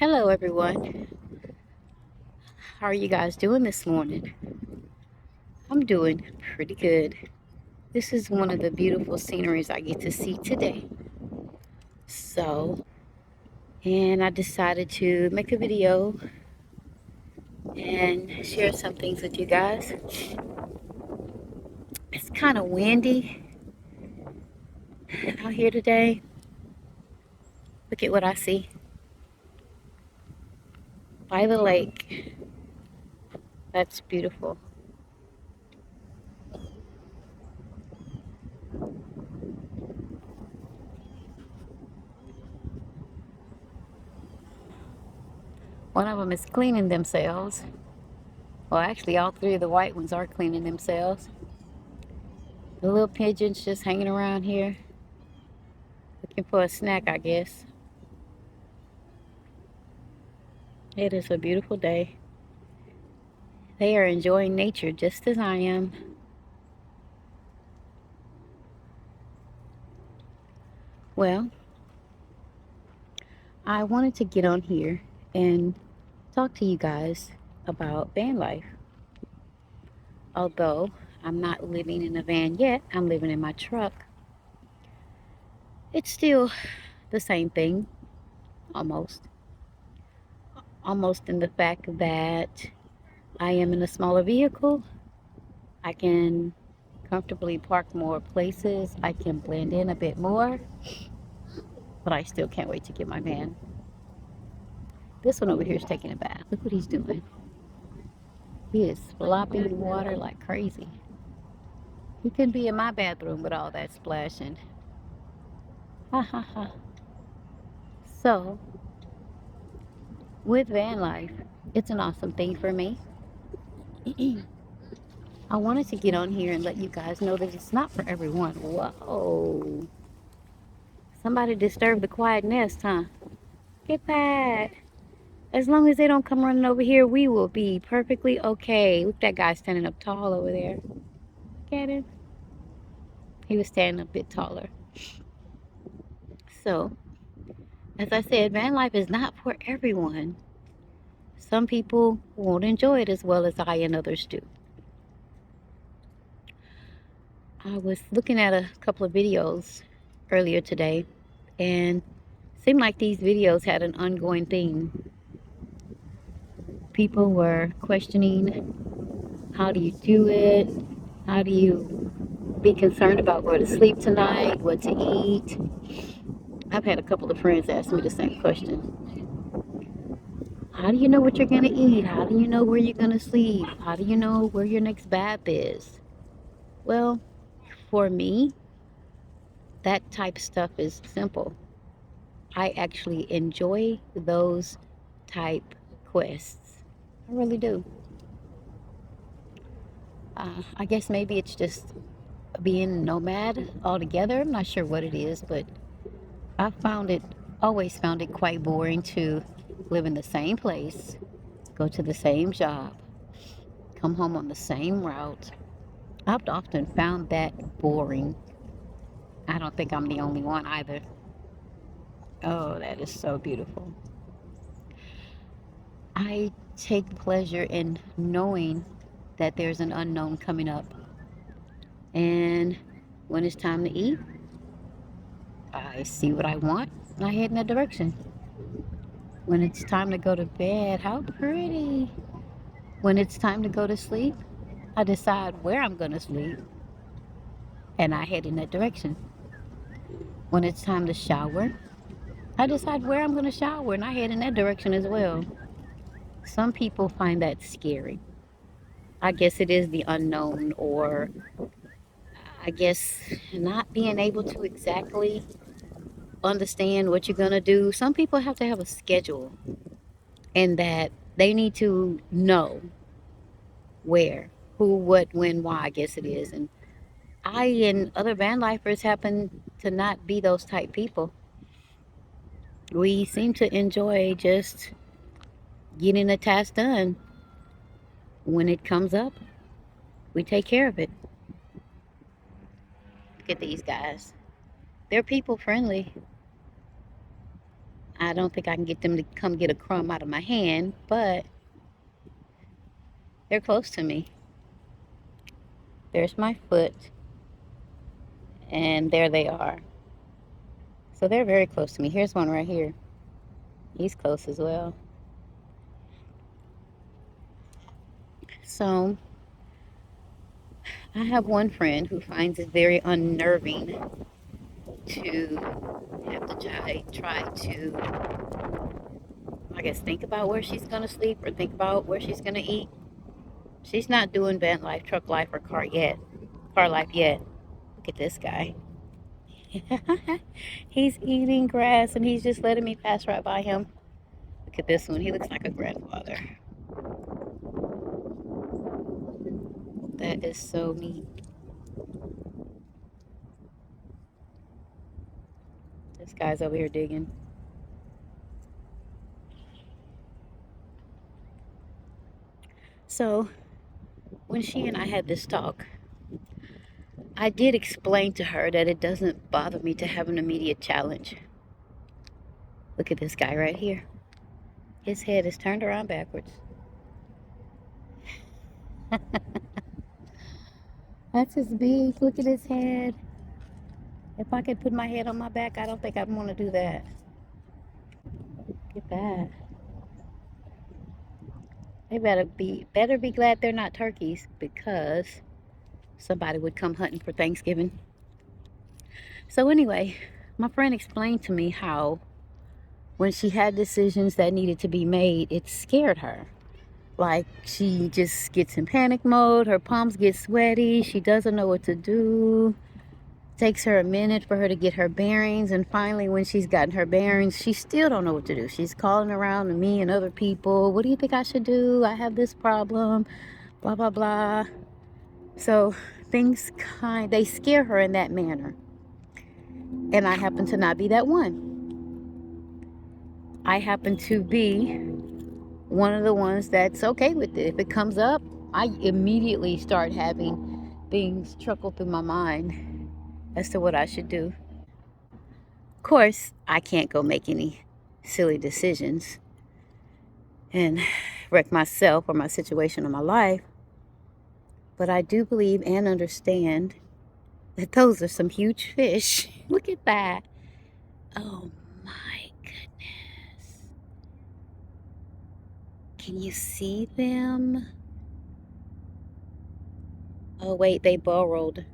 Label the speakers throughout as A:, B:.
A: Hello, everyone. How are you guys doing this morning? I'm doing pretty good. This is one of the beautiful sceneries I get to see today. And I decided to make a video and share some things with you guys. It's kind of windy out here today. Look at what I see by the lake. That's beautiful. One of them is cleaning themselves. Well, actually, all three of the white ones are cleaning themselves. The little pigeon's just hanging around here, looking for a snack, I guess. It is a beautiful day. They are enjoying nature just as I am. Well, I wanted to get on here and talk to you guys about van life. Although I'm not living in a van yet, I'm living in my truck. It's still the same thing, almost. Almost in the fact that I am in a smaller vehicle. I can comfortably park more places. I can blend in a bit more, but I still can't wait to get my van. This one over here is taking a bath. Look what he's doing. He is slopping water like crazy. He couldn't be in my bathroom with all that splashing. Ha ha ha. So, with van life, it's an awesome thing for me. I wanted to get on here and let you guys know that it's not for everyone. Whoa. Somebody disturbed the quiet nest, huh? Get back. As long as they don't come running over here, we will be perfectly okay. Look, that guy standing up tall over there. Look at him. He was standing a bit taller. So, as I said, van life is not for everyone. Some people won't enjoy it as well as I and others do. I was looking at a couple of videos earlier today, and it seemed like these videos had an ongoing theme. People were questioning, how do you do it? How do you be concerned about where to sleep tonight, what to eat? I've had a couple of friends ask me the same question. How do you know what you're going to eat? How do you know where you're going to sleep? How do you know where your next bath is? Well, for me, that type of stuff is simple. I actually enjoy those type quests. I really do. I guess maybe it's just being nomad altogether. I'm not sure what it is, but always found it quite boring to live in the same place, go to the same job, come home on the same route. I've often found that boring. I don't think I'm the only one either. Oh, that is so beautiful. I take pleasure in knowing that there's an unknown coming up. And when it's time to eat, I see what I want and I head in that direction. When it's time to go to bed, how pretty. When it's time to go to sleep, I decide where I'm going to sleep and I head in that direction. When it's time to shower, I decide where I'm going to shower and I head in that direction as well. Some people find that scary. I guess it is the unknown, or I guess not being able to exactly understand what you're going to do. Some people have to have a schedule, and that they need to know where, who, what, when, why, I guess it is. And I and other van lifers happen to not be those type people. We seem to enjoy just getting a task done. When it comes up, we take care of it. Look at these guys. They're people friendly. I don't think I can get them to come get a crumb out of my hand, but they're close to me. There's my foot, and there they are. So they're very close to me. Here's one right here. He's close as well. So I have one friend who finds it very unnerving to have to try to, I guess, think about where she's going to sleep or think about where she's going to eat. She's not doing van life, truck life, or car life yet. Look at this guy. He's eating grass and he's just letting me pass right by him. Look at this one. He looks like a grandfather. That is so neat. This guy's over here digging. So, when she and I had this talk, I did explain to her that it doesn't bother me to have an immediate challenge. Look at this guy right here. His head is turned around backwards. That's his beak. Look at his head. If I could put my head on my back, I don't think I'd want to do that. Look at that. They better be glad they're not turkeys, because somebody would come hunting for Thanksgiving. So anyway, my friend explained to me how when she had decisions that needed to be made, it scared her. Like, she just gets in panic mode, her palms get sweaty, she doesn't know what to do. It takes her a minute for her to get her bearings, and finally when she's gotten her bearings, she still don't know what to do. She's calling around to me and other people, what do you think I should do? I have this problem, blah, blah, blah. So things they scare her in that manner. And I happen to not be that one. I happen to be one of the ones that's okay with it. If it comes up, I immediately start having things trickle through my mind as to what I should do. Of course, I can't go make any silly decisions and wreck myself or my situation or my life. But I do believe and understand that those are some huge fish. Look at that. Oh my goodness. Can you see them? Oh wait, they burrowed.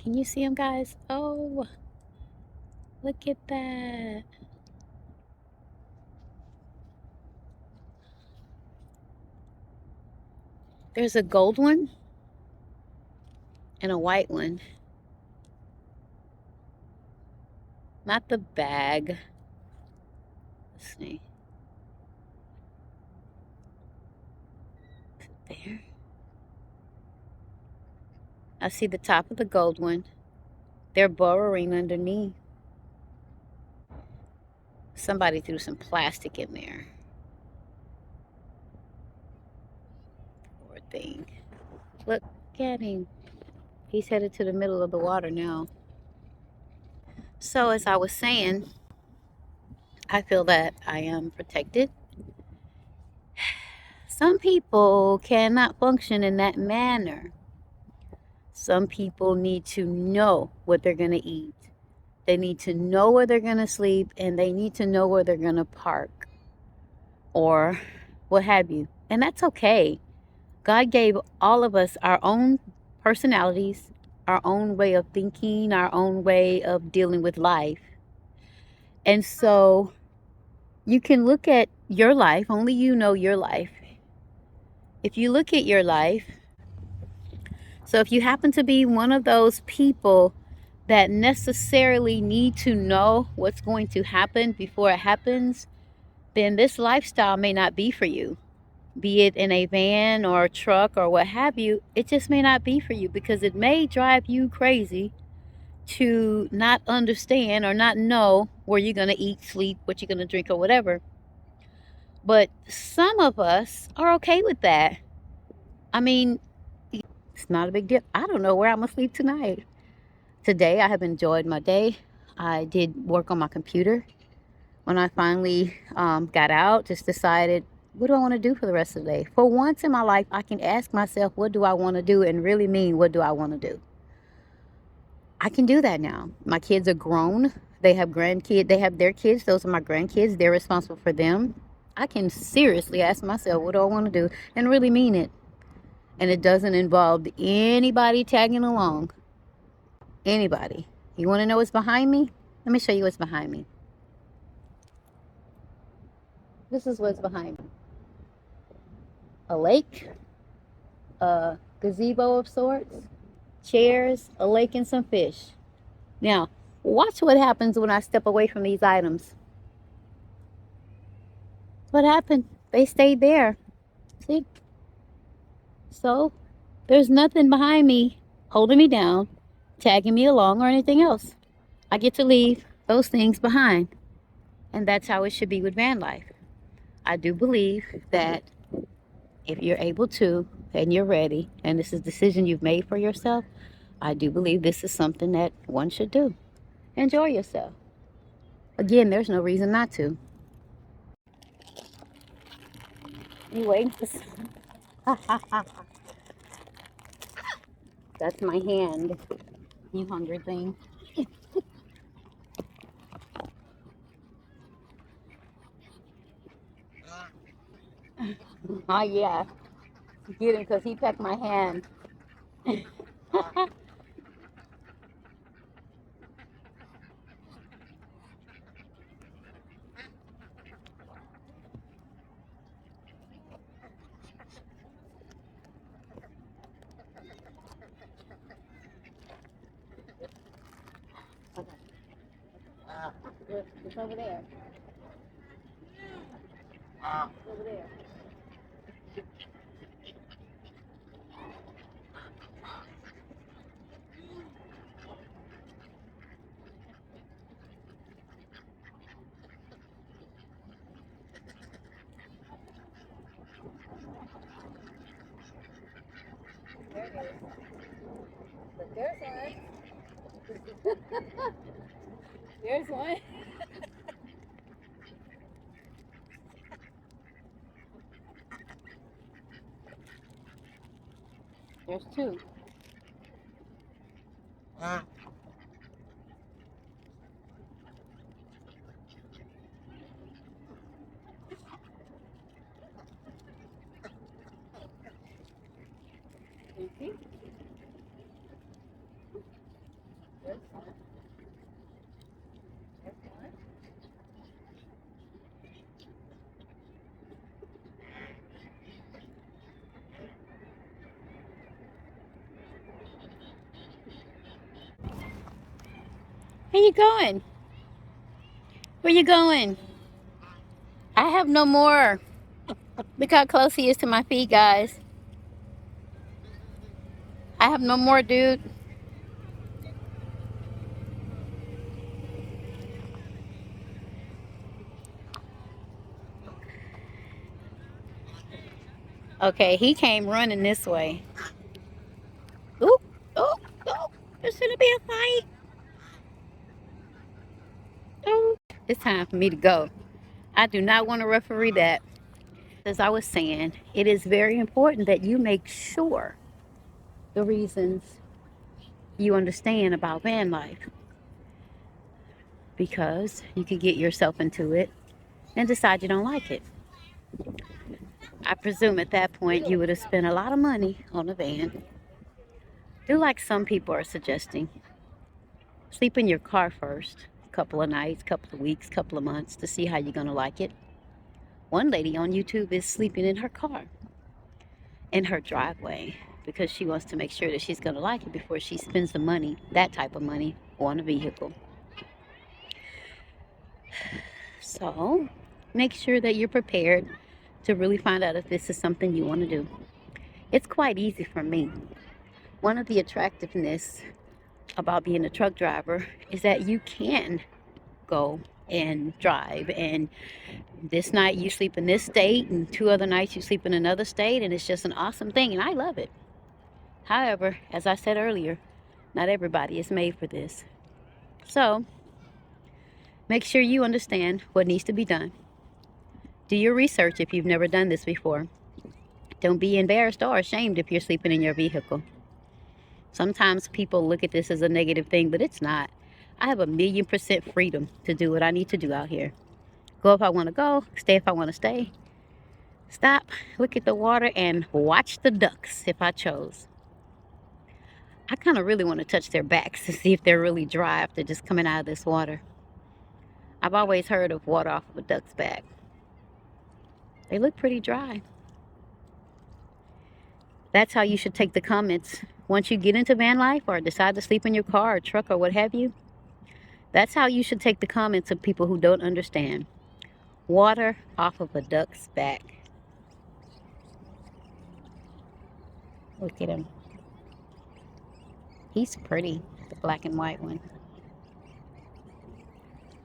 A: Can you see them, guys? Oh, look at that. There's a gold one and a white one. Not the bag. Let's see. Is it there? I see the top of the gold one. They're burrowing underneath. Somebody threw some plastic in there. Poor thing. Look at him. He's headed to the middle of the water now. So as I was saying, I feel that I am protected. Some people cannot function in that manner. Some people need to know what they're going to eat. They need to know where they're going to sleep, and they need to know where they're going to park or what have you. And that's okay. God gave all of us our own personalities, our own way of thinking, our own way of dealing with life. And so you can look at your life, only you know your life. If you look at your life, so if you happen to be one of those people that necessarily need to know what's going to happen before it happens, then this lifestyle may not be for you. Be it in a van or a truck or what have you, it just may not be for you, because it may drive you crazy to not understand or not know where you're going to eat, sleep, what you're going to drink or whatever. But some of us are okay with that. I mean, it's not a big deal. I don't know where I'm going to sleep tonight. Today I have enjoyed my day. I did work on my computer. When I finally got out, just decided, what do I want to do for the rest of the day? For once in my life, I can ask myself, what do I want to do, and really mean, what do I want to do? I can do that now. My kids are grown. They have grandkids. They have their kids. Those are my grandkids. They're responsible for them. I can seriously ask myself, what do I want to do, and really mean it. And it doesn't involve anybody tagging along. Anybody. You want to know what's behind me? Let me show you what's behind me. This is what's behind me. A lake, a gazebo of sorts, chairs, a lake, and some fish. Now, watch what happens when I step away from these items. What happened? They stayed there. See? So, there's nothing behind me holding me down, tagging me along, or anything else. I get to leave those things behind. And that's how it should be with van life. I do believe that if you're able to, and you're ready, and this is a decision you've made for yourself, I do believe this is something that one should do. Enjoy yourself. Again, there's no reason not to. You waiting for That's my hand. You hungry thing. Oh yeah. Get him because he pecked my hand. It's over there. It's over there. There it is. But there's one. There's one. There's two. You see? There's one. There's one. Where you going? Where you going? I have no more. Look how close he is to my feet, guys. I have no more, dude. Okay, he came running this way. Oop, oop, oop. There's gonna be a fight. Oh, it's time for me to go. I do not want to referee that. As I was saying, it is very important that you make sure the reasons you understand about van life, because you could get yourself into it and decide you don't like it. I presume at that point you would have spent a lot of money on a van. Do like some people are suggesting. Sleep in your car first, a couple of nights, couple of weeks, couple of months to see how you're going to like it. One lady on YouTube is sleeping in her car, in her driveway, because she wants to make sure that she's going to like it before she spends the money, that type of money, on a vehicle. So make sure that you're prepared to really find out if this is something you want to do. It's quite easy for me. One of the attractiveness about being a truck driver is that you can go and drive, and this night you sleep in this state and 2 other nights you sleep in another state, and it's just an awesome thing, and I love it. However, as I said earlier, Not everybody is made for this. So make sure you understand what needs to be done. Do your research if you've never done this before. Don't be embarrassed or ashamed if you're sleeping in your vehicle. Sometimes people look at this as a negative thing, but it's not. I have 1,000,000% freedom to do what I need to do out here. Go if I want to go, stay if I want to stay. Stop, look at the water, and watch the ducks if I chose. I kind of really want to touch their backs to see if they're really dry after just coming out of this water. I've always heard of water off of a duck's back. They look pretty dry. That's how you should take the comments. Once you get into van life or decide to sleep in your car or truck or what have you, that's how you should take the comments of people who don't understand. Water off of a duck's back. Look at him. He's pretty, the black and white one.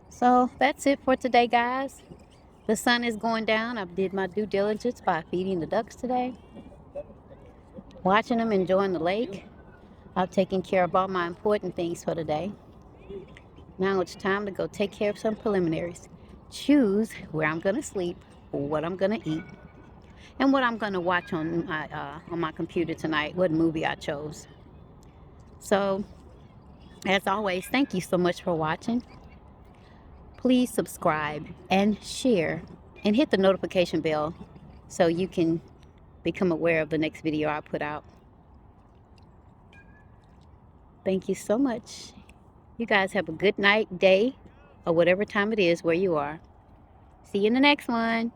A: So that's it for today, guys. The sun is going down. I did my due diligence by feeding the ducks today. Watching them, enjoying the lake. I've taken care of all my important things for today. Now it's time to go take care of some preliminaries. Choose where I'm going to sleep, what I'm going to eat, and what I'm going to watch on my computer tonight, what movie I chose. So, as always, thank you so much for watching. Please subscribe and share and hit the notification bell so you can become aware of the next video I put out. Thank you so much. You guys have a good night, day, or whatever time it is where you are. See you in the next one.